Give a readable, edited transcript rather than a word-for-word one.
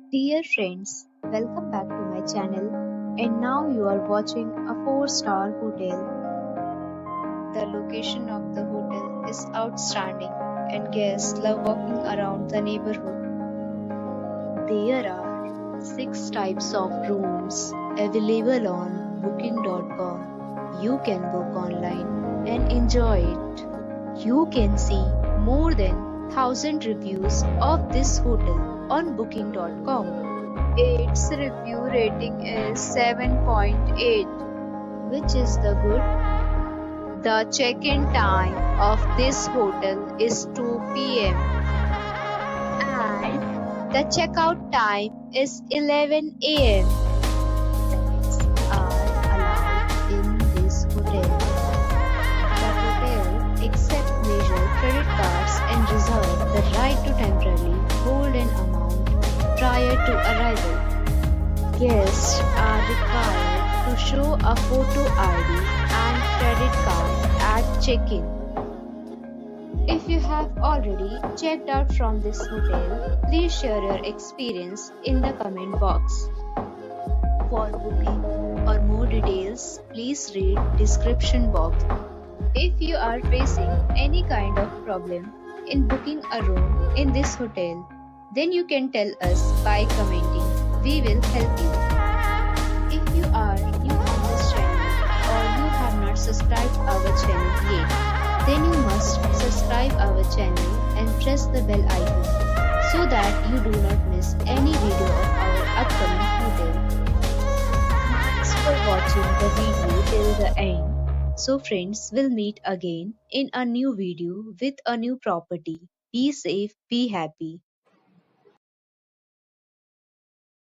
Dear friends, welcome back to my channel. And now you are watching a 4-star hotel. The location of the hotel is outstanding and guests love walking around the neighborhood. There are 6 types of rooms available on booking.com. You can book online and enjoy it. You can see more than 1000 reviews of this hotel on booking.com. Its review rating is 7.8, which is the good. The check-in time of this hotel is 2 p.m. and the checkout time is 11 a.m. Pets are allowed in this hotel. The hotel accepts major credit cards and reserves the right to temporarily hold an amount prior to arrival. Guests are required to show a photo ID and credit card at check-in. If you have already checked out from this hotel, please share your experience in the comment box. For booking or more details, please read description box. If you are facing any kind of problem in booking a room in this hotel, then you can tell us by commenting. We will help you. If you are new on this channel or you have not subscribed our channel yet, then you must subscribe our channel and press the bell icon so that you do not miss any video of our upcoming hotel. Thanks for watching the video till the end. So friends, we'll meet again in a new video with a new property. Be safe, be happy.